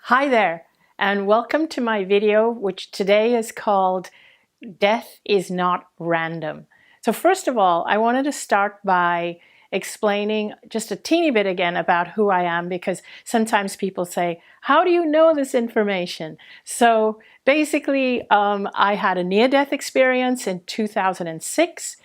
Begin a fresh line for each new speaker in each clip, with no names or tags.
Hi there, and welcome to my video, which today is called Death is Not Random. So first of all, I wanted to start by explaining just a teeny bit again about who I am, because sometimes people say, how do you know this information? So basically, I had a near-death experience in 2006,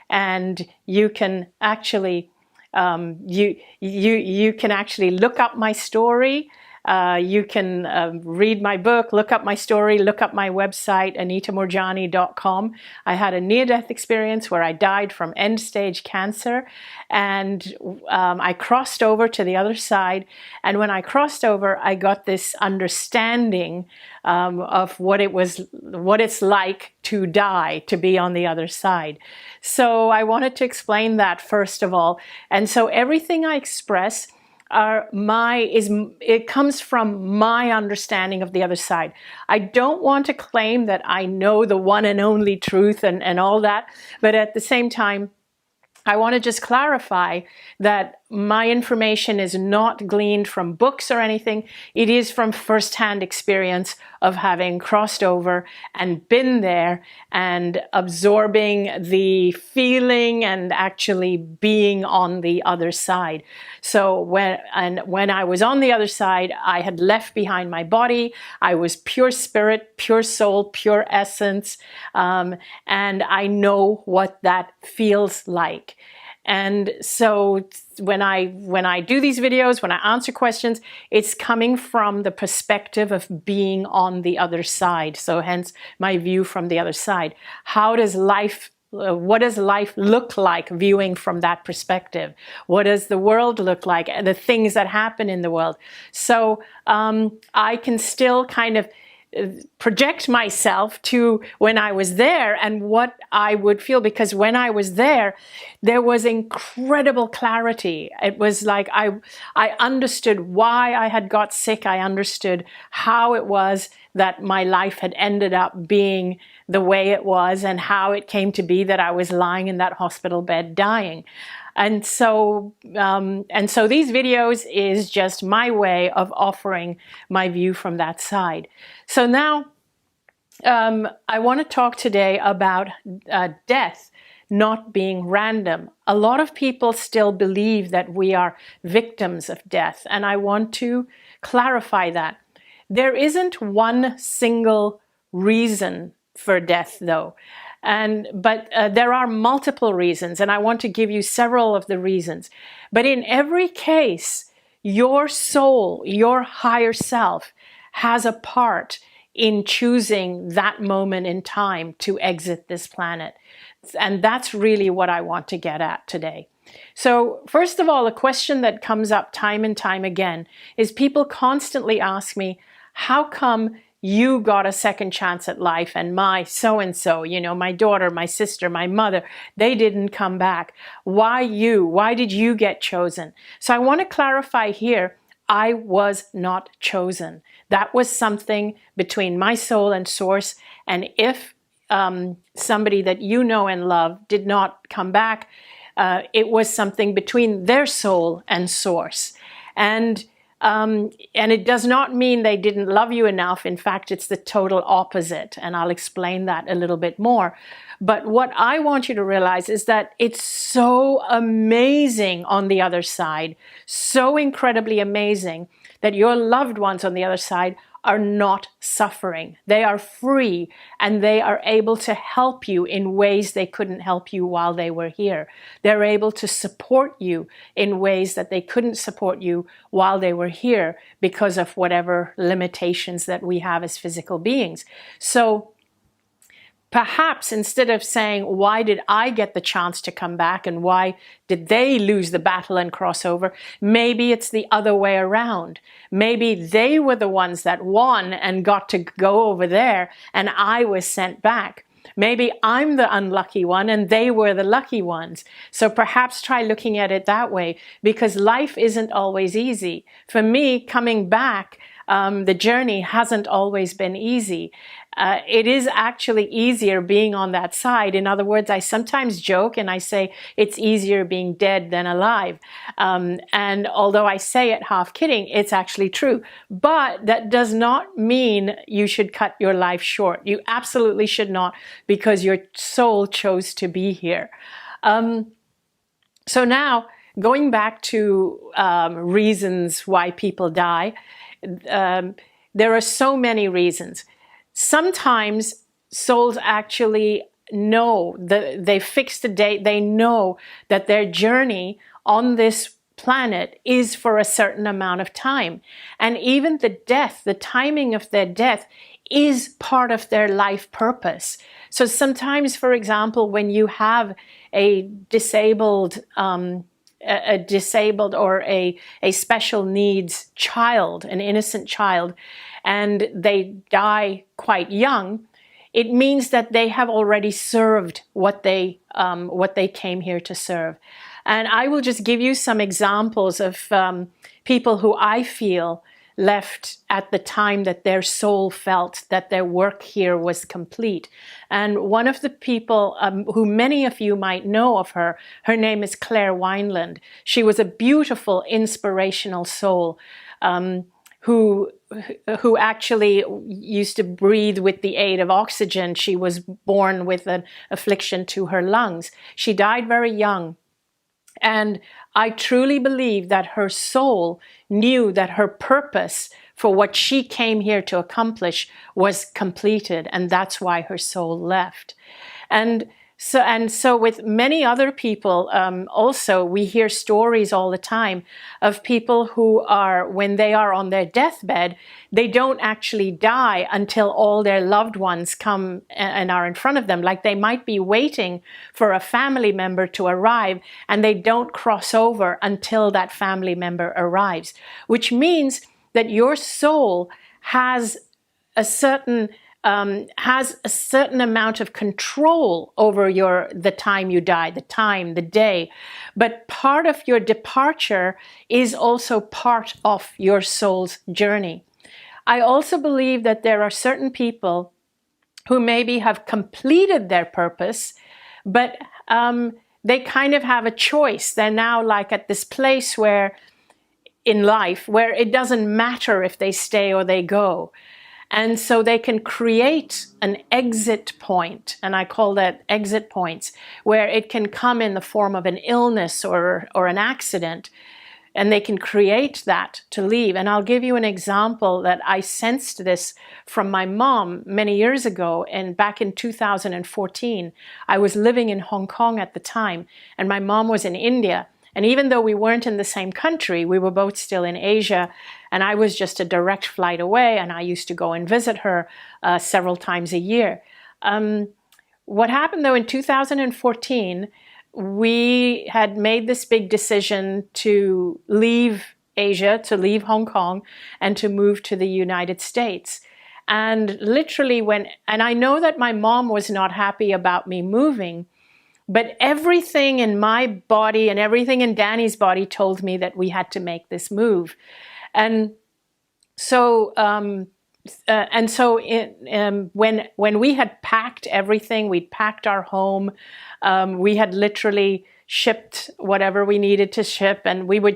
and you can actually you can actually look up my story. You can read my book, look up my story, look up my website, anitamoorjani.com. I had a near-death experience where I died from end-stage cancer, and I crossed over to the other side. And when I crossed over, I got this understanding of what it's like to die, to be on the other side. So I wanted to explain that first of all. And so everything I express it comes from my understanding of the other side. I don't want to claim that I know the one and only truth and all that, but at the same time, I want to just clarify that my information is not gleaned from books or anything. It is from firsthand experience of having crossed over and been there and absorbing the feeling and actually being on the other side. So when I was on the other side, I had left behind my body. I was pure spirit, pure soul, pure essence, and I know what that feels like. And so when I do these videos, when I answer questions, it's coming from the perspective of being on the other side. So hence my view from the other side. How does life what does life look like viewing from that perspective? What does the world look like and the things that happen in the world? So I can still kind of project myself to when I was there and what I would feel, because when I was there was incredible clarity. It was like I understood why I had got sick. I understood how it was that my life had ended up being the way it was and how it came to be that I was lying in that hospital bed dying. And so these videos is just my way of offering my view from that side. So now I want to talk today about death not being random. A lot of people still believe that we are victims of death, and I want to clarify that. There isn't one single reason for death, though. But there are multiple reasons, and I want to give you several of the reasons. But in every case, your soul, your higher self, has a part in choosing that moment in time to exit this planet. And that's really what I want to get at today. So first of all, a question that comes up time and time again is people constantly ask me, how come you got a second chance at life and my so-and-so, you know, my daughter, my sister, my mother, they didn't come back? Why you? Why did you get chosen? So I want to clarify here, I was not chosen. That was something between my soul and source. And if somebody that you know and love did not come back, it was something between their soul and source. And it does not mean they didn't love you enough. In fact, it's the total opposite. And I'll explain that a little bit more. But what I want you to realize is that it's so amazing on the other side, so incredibly amazing that your loved ones on the other side are not suffering. They are free, and they are able to help you in ways they couldn't help you while they were here. They're able to support you in ways that they couldn't support you while they were here because of whatever limitations that we have as physical beings. So perhaps instead of saying, why did I get the chance to come back and why did they lose the battle and cross over, maybe it's the other way around. Maybe they were the ones that won and got to go over there and I was sent back. Maybe I'm the unlucky one and they were the lucky ones. So perhaps try looking at it that way, because life isn't always easy. For me, coming back, the journey hasn't always been easy. it is actually easier being on that side. In other words, I sometimes joke and I say it's easier being dead than alive. And although I say it half kidding, it's actually true. But that does not mean you should cut your life short. You absolutely should not, because your soul chose to be here. So now, going back to reasons why people die, there are so many reasons. Sometimes souls actually know that they fixed a date. They know that their journey on this planet is for a certain amount of time. And even the death, the timing of their death, is part of their life purpose. So sometimes, for example, when you have a disabled or a special needs child, an innocent child, and they die quite young, it means that they have already served what they came here to serve. And I will just give you some examples of people who I feel left at the time that their soul felt that their work here was complete. And one of the people who many of you might know of her name is Claire Wineland. She was a beautiful, inspirational soul who actually used to breathe with the aid of oxygen. She was born with an affliction to her lungs. She died very young. And I truly believe that her soul knew that her purpose for what she came here to accomplish was completed, and that's why her soul left. And so with many other people, also, we hear stories all the time of people who are, when they are on their deathbed, they don't actually die until all their loved ones come and are in front of them. Like they might be waiting for a family member to arrive, and they don't cross over until that family member arrives, which means that your soul has a certain amount of control over the time you die, the day. But part of your departure is also part of your soul's journey. I also believe that there are certain people who maybe have completed their purpose, but they kind of have a choice. They're now like at this place where in life where it doesn't matter if they stay or they go. And so they can create an exit point, and I call that exit points, where it can come in the form of an illness or an accident, and they can create that to leave. And I'll give you an example that I sensed this from my mom many years ago, and back in 2014. I was living in Hong Kong at the time, and my mom was in India. And even though we weren't in the same country, we were both still in Asia, and I was just a direct flight away, and I used to go and visit her several times a year. What happened though in 2014, we had made this big decision to leave Asia, to leave Hong Kong, and to move to the United States. And literally and I know that my mom was not happy about me moving, but everything in my body and everything in Danny's body told me that we had to make this move. And so, when we had packed everything, we'd packed our home, we had literally shipped whatever we needed to ship, and we were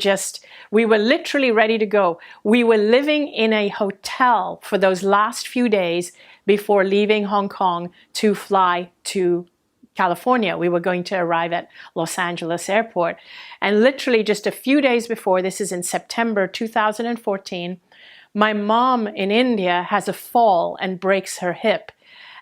literally ready to go. We were living in a hotel for those last few days before leaving Hong Kong to fly to California. We were going to arrive at Los Angeles airport. And literally just a few days before, this is in September 2014, my mom in India has a fall and breaks her hip.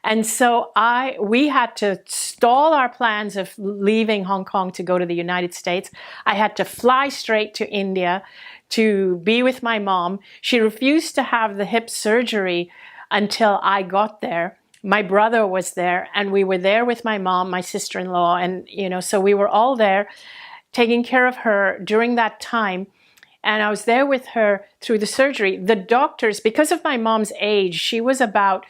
And so we had to stall our plans of leaving Hong Kong to go to the United States. I had to fly straight to India to be with my mom. She refused to have the hip surgery until I got there. My brother was there, and we were there with my mom, my sister-in-law, and so we were all there taking care of her during that time. And I was there with her through the surgery. The doctors, because of my mom's age, she was about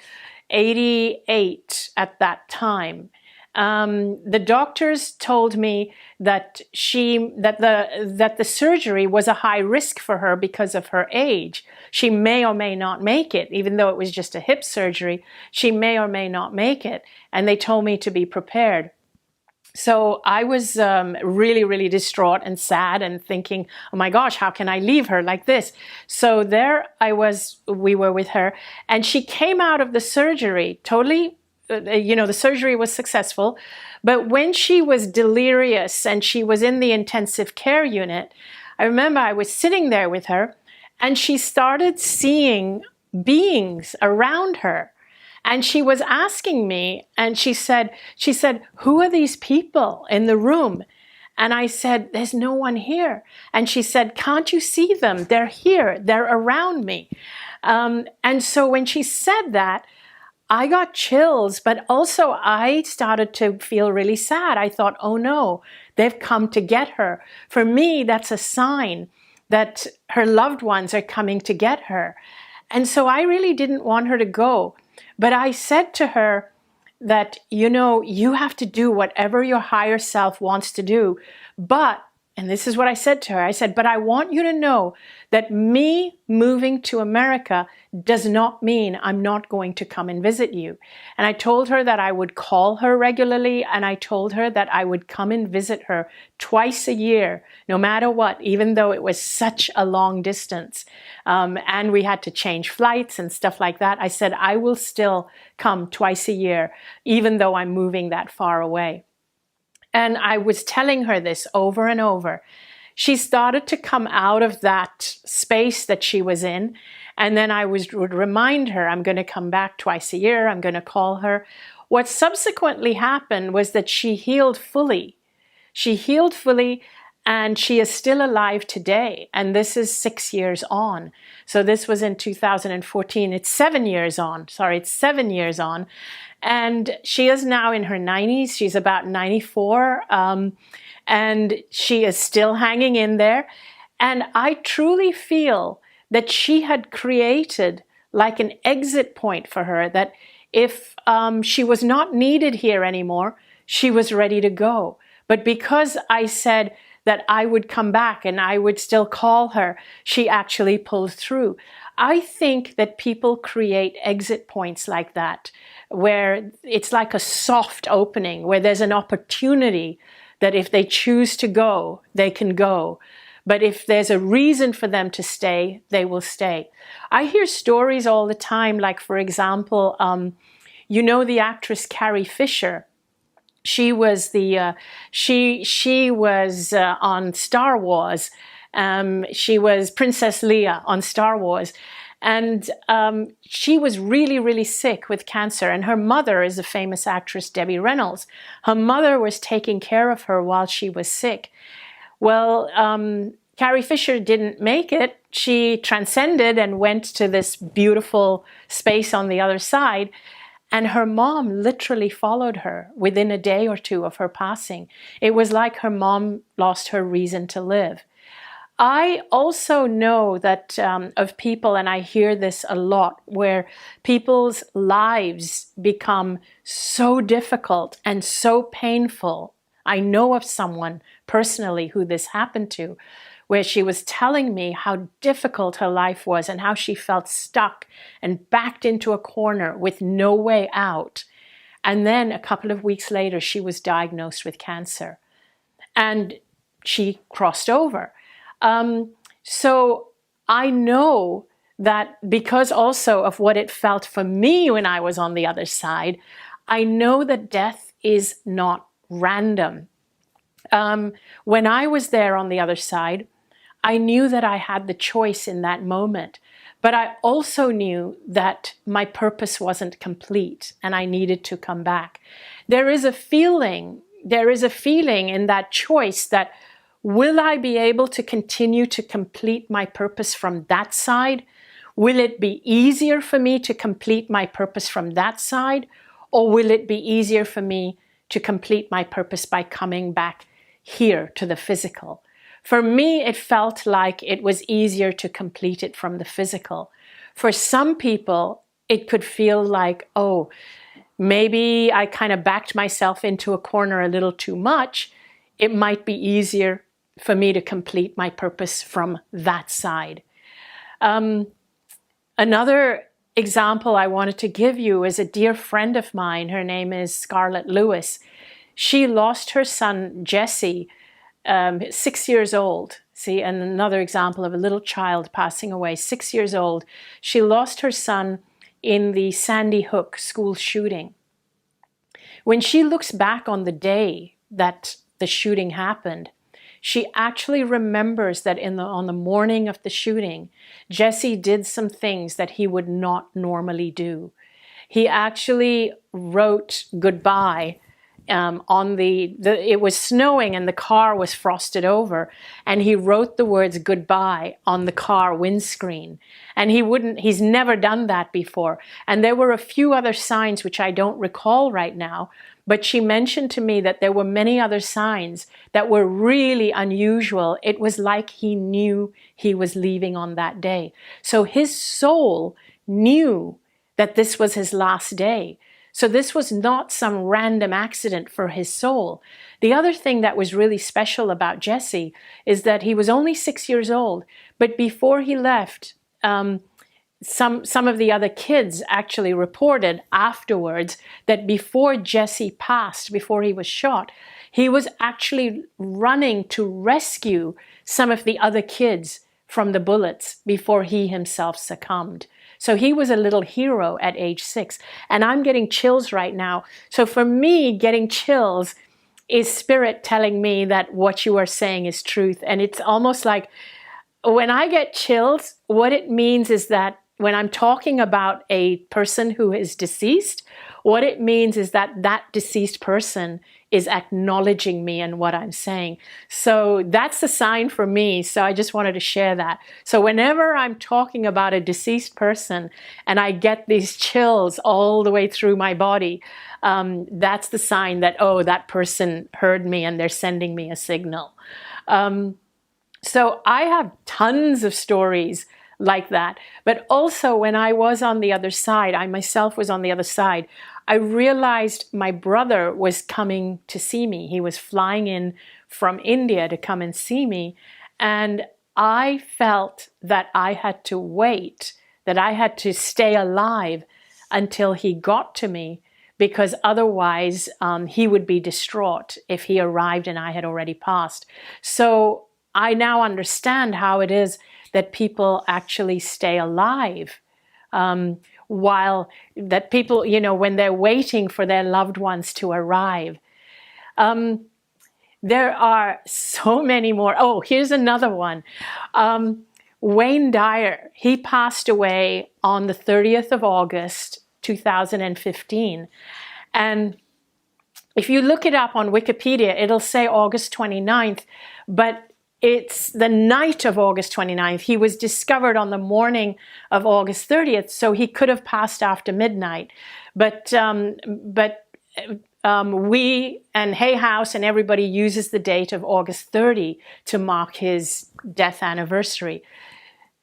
88 at that time. The doctors told me that the surgery was a high risk for her because of her age. She may or may not make it, even though it was just a hip surgery. She may or may not make it, and they told me to be prepared. So I was really, really distraught and sad and thinking, oh my gosh, how can I leave her like this? So there we were with her, and she came out of the surgery totally, the surgery was successful. But when she was delirious and she was in the intensive care unit, I remember I was sitting there with her, and she started seeing beings around her. And she was asking me, and she said, who are these people in the room? And I said, there's no one here. And she said, can't you see them? They're here. They're around me. And so when she said that, I got chills, but also I started to feel really sad. I thought, oh no, they've come to get her. For me, that's a sign that her loved ones are coming to get her. And so I really didn't want her to go. But I said to her that, you have to do whatever your higher self wants to do. But, and this is what I said to her, I said, but I want you to know that me moving to America does not mean I'm not going to come and visit you. And I told her that I would call her regularly, and I told her that I would come and visit her twice a year, no matter what, even though it was such a long distance. And we had to change flights and stuff like that. I said, I will still come twice a year, even though I'm moving that far away. And I was telling her this over and over. She started to come out of that space that she was in. And then I would remind her, I'm going to come back twice a year. I'm going to call her. What subsequently happened was that she healed fully. She healed fully, and she is still alive today. And this is 6 years on. So this was in 2014. It's 7 years on. Sorry, it's 7 years on. And she is now in her 90s. She's about 94. And she is still hanging in there. And I truly feel that she had created like an exit point for her, that if she was not needed here anymore, she was ready to go. But because I said that I would come back and I would still call her, she actually pulled through. I think that people create exit points like that, where it's like a soft opening, where there's an opportunity that if they choose to go, they can go. But if there's a reason for them to stay, they will stay. I hear stories all the time, like, for example, the actress Carrie Fisher. She was she was on Star Wars. She was Princess Leia on Star Wars. And she was really, really sick with cancer. And her mother is the famous actress Debbie Reynolds. Her mother was taking care of her while she was sick. Well, Carrie Fisher didn't make it. She transcended and went to this beautiful space on the other side. And her mom literally followed her within a day or two of her passing. It was like her mom lost her reason to live. I also know that of people, and I hear this a lot, where people's lives become so difficult and so painful. I know of someone personally who this happened to, where she was telling me how difficult her life was and how she felt stuck and backed into a corner with no way out. And then a couple of weeks later, she was diagnosed with cancer, and she crossed over. So I know that because also of what it felt for me when I was on the other side, I know that death is not random. When I was there on the other side, I knew that I had the choice in that moment, but I also knew that my purpose wasn't complete and I needed to come back. There is a feeling in that choice that, will I be able to continue to complete my purpose from that side? Will it be easier for me to complete my purpose from that side? Or will it be easier for me to complete my purpose by coming back here to the physical? For me, it felt like it was easier to complete it from the physical. For some people, it could feel like, oh, maybe I kind of backed myself into a corner a little too much, it might be easier for me to complete my purpose from that side. Another example I wanted to give you is a dear friend of mine. Her name is Scarlett Lewis. She lost her son, Jesse, 6 years old. See, and another example of a little child passing away, 6 years old. She lost her son in the Sandy Hook school shooting. When she looks back on the day that the shooting happened, she actually remembers that on the morning of the shooting, Jesse did some things that he would not normally do. He actually wrote goodbye on it was snowing and the car was frosted over, and he wrote the words goodbye on the car windscreen. And he's never done that before. And there were a few other signs which I don't recall right now, but she mentioned to me that there were many other signs that were really unusual. It was like he knew he was leaving on that day. So his soul knew that this was his last day. So this was not some random accident for his soul. The other thing that was really special about Jesse is that he was only 6 years old, but before he left, some of the other kids actually reported afterwards that before Jesse passed, before he was shot, he was actually running to rescue some of the other kids from the bullets before he himself succumbed. So he was a little hero at age 6. And I'm getting chills right now. So for me, getting chills is spirit telling me that what you are saying is truth. And it's almost like when I get chills, what it means is that when I'm talking about a person who is deceased, what it means is that that deceased person is acknowledging me and what I'm saying. So that's a sign for me. So I just wanted to share that. So whenever I'm talking about a deceased person and I get these chills all the way through my body, that's the sign that, oh, that person heard me and they're sending me a signal. So I have tons of stories like that. But also when I was on the other side, I myself was on the other side, I realized my brother was coming to see me. He was flying in from India to come and see me. And I felt that I had to wait, that I had to stay alive until he got to me, because otherwise he would be distraught if he arrived and I had already passed. So I now understand how it is that people actually stay alive, while that people, when they're waiting for their loved ones to arrive. There are so many more. Oh, here's another one. Wayne Dyer, he passed away on the 30th of August, 2015. And if you look it up on Wikipedia, it'll say August 29th, but it's the night of August 29th. He was discovered on the morning of August 30th, so he could have passed after midnight. But we and Hay House and everybody uses the date of August 30 to mark his death anniversary.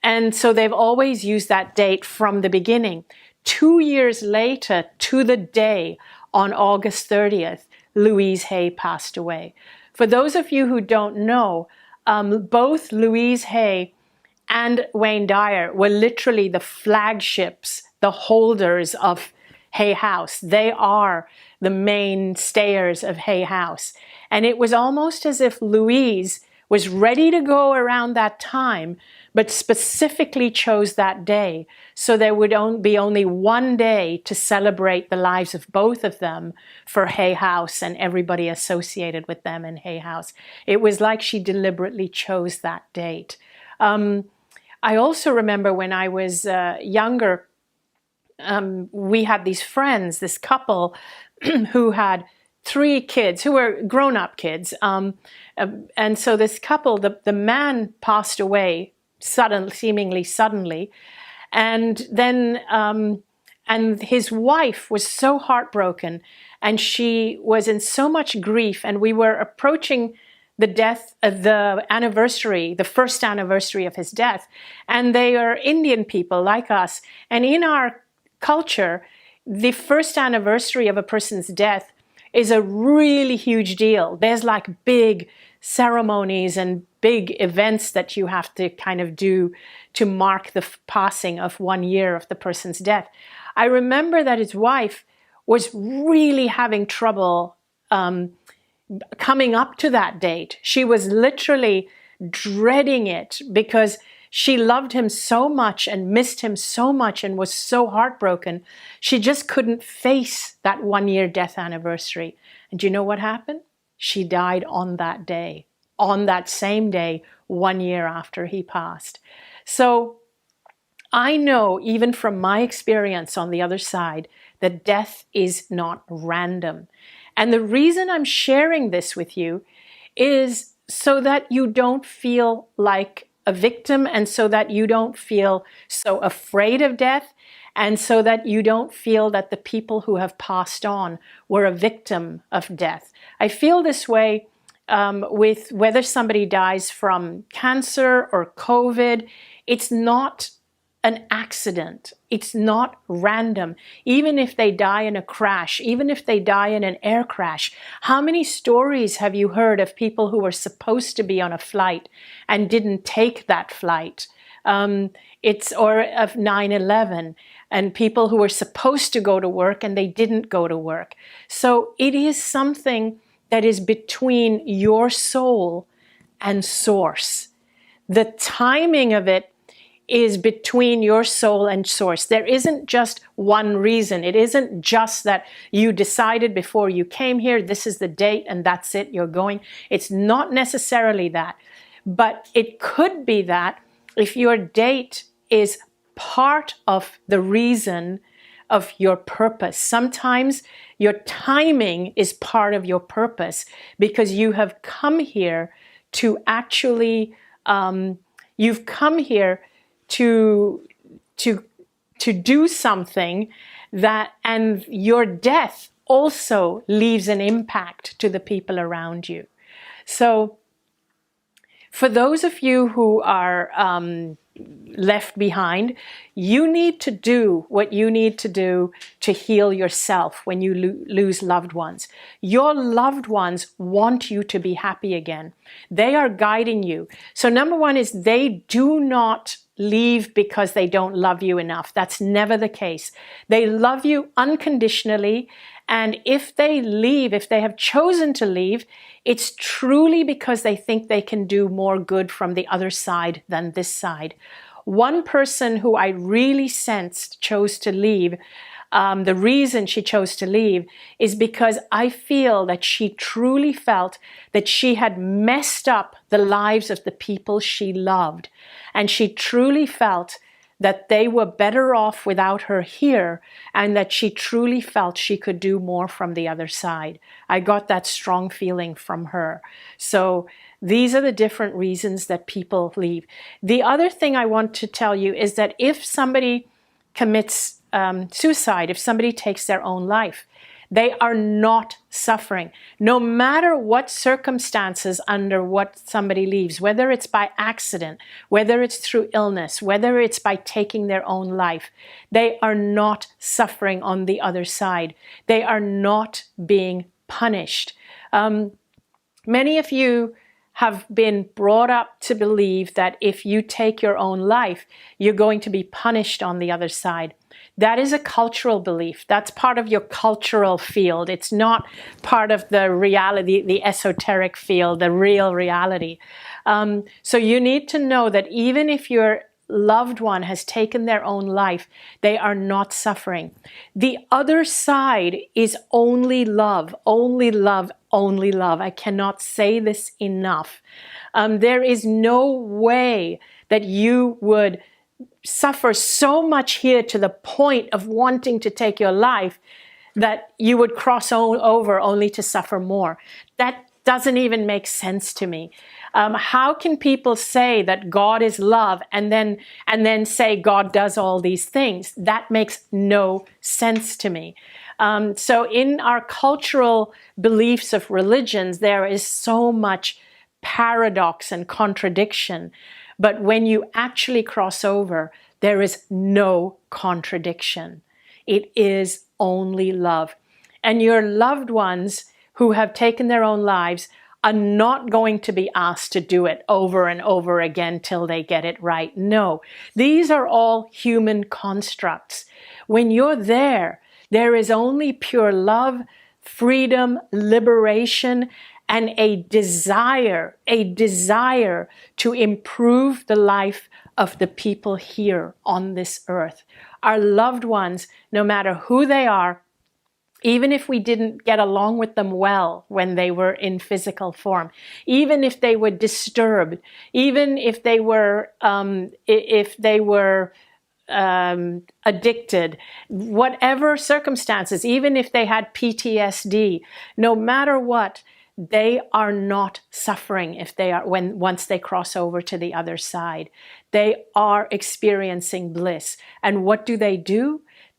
And so they've always used that date from the beginning. 2 years later, to the day, on August 30th, Louise Hay passed away. For those of you who don't know, both Louise Hay and Wayne Dyer were literally the flagships, the holders of Hay House. They are the main stayers of Hay House. And it was almost as if Louise was ready to go around that time, but specifically chose that day. So there would be only one day to celebrate the lives of both of them for Hay House and everybody associated with them in Hay House. It was like she deliberately chose that date. I also remember when I was younger, we had these friends, this couple who had 3 kids who were grown-up kids. And so this couple, the man passed away seemingly suddenly. And then, and his wife was so heartbroken and she was in so much grief, and we were approaching the death of the anniversary, the first anniversary of his death. And they are Indian people like us. And in our culture, the first anniversary of a person's death is a really huge deal. There's like big ceremonies and big events that you have to kind of do to mark the passing of 1 year of the person's death. I remember that his wife was really having trouble coming up to that date. She was literally dreading it because she loved him so much and missed him so much and was so heartbroken. She just couldn't face that 1 year death anniversary. And do you know what happened? She died on that day, on that same day, 1 year after he passed. So I know, even from my experience on the other side, that death is not random. And the reason I'm sharing this with you is so that you don't feel like a victim, and so that you don't feel so afraid of death, and so that you don't feel that the people who have passed on were a victim of death. I feel this way with whether somebody dies from cancer or COVID. It's not an accident. It's not random. Even if they die in a crash, even if they die in an air crash, how many stories have you heard of people who were supposed to be on a flight and didn't take that flight? Or of 9/11 and people who were supposed to go to work and they didn't go to work. So it is something that is between your soul and source. The timing of it is between your soul and source. There isn't just one reason. It isn't just that you decided before you came here, this is the date and that's it, you're going. It's not necessarily that. But it could be that if your date is part of the reason of your purpose. Sometimes your timing is part of your purpose because you have come here to actually, you've come here to do something that, and your death also leaves an impact to the people around you. So for those of you who are left behind, you need to do what you need to do to heal yourself when you lose loved ones. Your loved ones want you to be happy again. They are guiding you. So number one is they do not leave because they don't love you enough. That's never the case. They love you unconditionally. And if they leave, if they have chosen to leave, it's truly because they think they can do more good from the other side than this side. One person who I really sensed chose to leave, the reason she chose to leave is because I feel that she truly felt that she had messed up the lives of the people she loved. And she truly felt that they were better off without her here, and that she truly felt she could do more from the other side. I got that strong feeling from her. So these are the different reasons that people leave. The other thing I want to tell you is that if somebody commits suicide, if somebody takes their own life, they are not suffering. No matter what circumstances under what somebody leaves, whether it's by accident, whether it's through illness, whether it's by taking their own life, they are not suffering on the other side. They are not being punished. Many of you have been brought up to believe that if you take your own life, you're going to be punished on the other side. That is a cultural belief. That's part of your cultural field. It's not part of the reality, the esoteric field, the real reality. So you need to know that even if your loved one has taken their own life, they are not suffering. The other side is only love, only love, only love. I cannot say this enough. There is no way that you would suffer so much here to the point of wanting to take your life that you would cross over only to suffer more. That doesn't even make sense to me. How can people say that God is love and then say God does all these things? That makes no sense to me. So in our cultural beliefs of religions, there is so much paradox and contradiction. But when you actually cross over, there is no contradiction. It is only love. And your loved ones who have taken their own lives are not going to be asked to do it over and over again till they get it right. No, these are all human constructs. When you're there, there is only pure love, freedom, liberation, and a desire to improve the life of the people here on this earth. Our loved ones, no matter who they are, even if we didn't get along with them well when they were in physical form, even if they were disturbed, even if they were addicted, whatever circumstances, even if they had PTSD, no matter what, they are not suffering if they are once they cross over to the other side. They are experiencing bliss. And what do?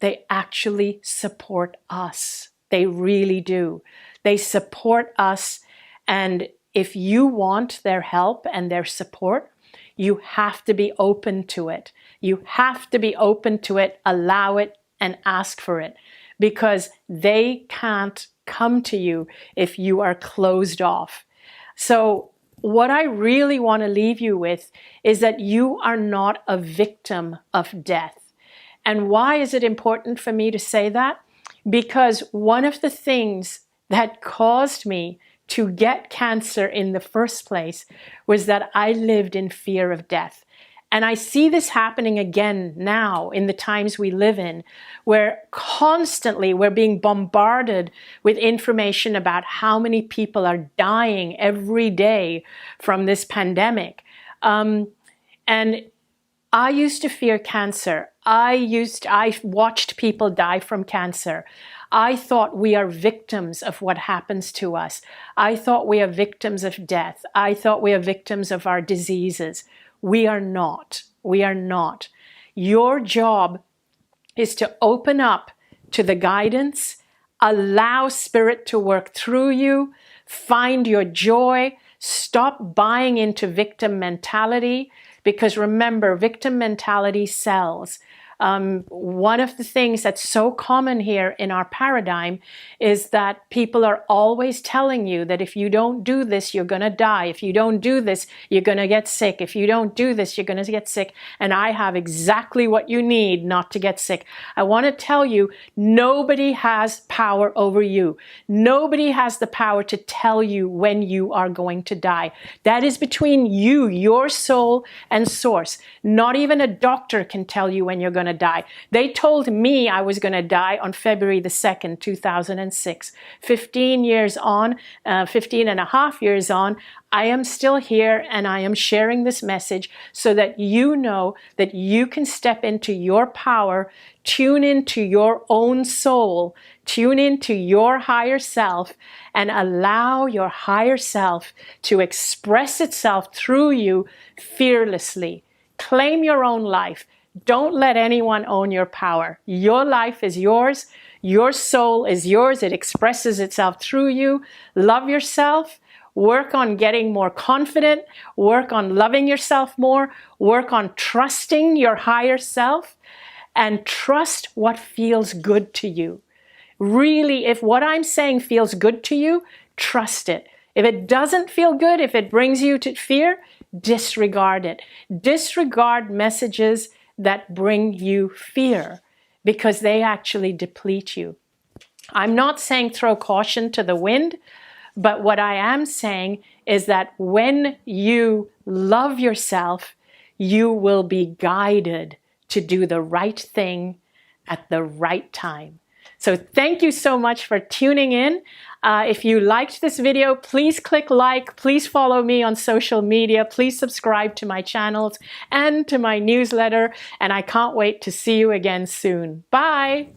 They actually support us. They really do. They support us. And if you want their help and their support, you have to be open to it. You have to be open to it, allow it, and ask for it, because they can't come to you if you are closed off. So what I really want to leave you with is that you are not a victim of death. And why is it important for me to say that? Because one of the things that caused me to get cancer in the first place was that I lived in fear of death. And I see this happening again now in the times we live in, where constantly we're being bombarded with information about how many people are dying every day from this pandemic. And I used to fear cancer. I watched people die from cancer. I thought we are victims of what happens to us. I thought we are victims of death. I thought we are victims of our diseases. We are not. We are not. Your job is to open up to the guidance, allow Spirit to work through you, find your joy, stop buying into victim mentality, because remember, victim mentality sells. One of the things that's so common here in our paradigm is that people are always telling you that if you don't do this, you're going to die. If you don't do this, you're going to get sick. If you don't do this, you're going to get sick. And I have exactly what you need not to get sick. I want to tell you, nobody has power over you. Nobody has the power to tell you when you are going to die. That is between you, your soul, and Source. Not even a doctor can tell you when you're going to die. They told me I was going to die on February the 2nd, 2006. 15 years on, 15 and a half years on, I am still here and I am sharing this message so that you know that you can step into your power, tune into your own soul, tune into your higher self, and allow your higher self to express itself through you fearlessly. Claim your own life. Don't let anyone own your power. Your life is yours. Your soul is yours. It expresses itself through you. Love yourself. Work on getting more confident. Work on loving yourself more. Work on trusting your higher self. And trust what feels good to you. Really, if what I'm saying feels good to you, trust it. If it doesn't feel good, if it brings you to fear, disregard it. Disregard messages that bring you fear, because they actually deplete you. I'm not saying throw caution to the wind, but what I am saying is that when you love yourself, you will be guided to do the right thing at the right time. So thank you so much for tuning in. If you liked this video, please click like, please follow me on social media, please subscribe to my channels and to my newsletter, and I can't wait to see you again soon. Bye!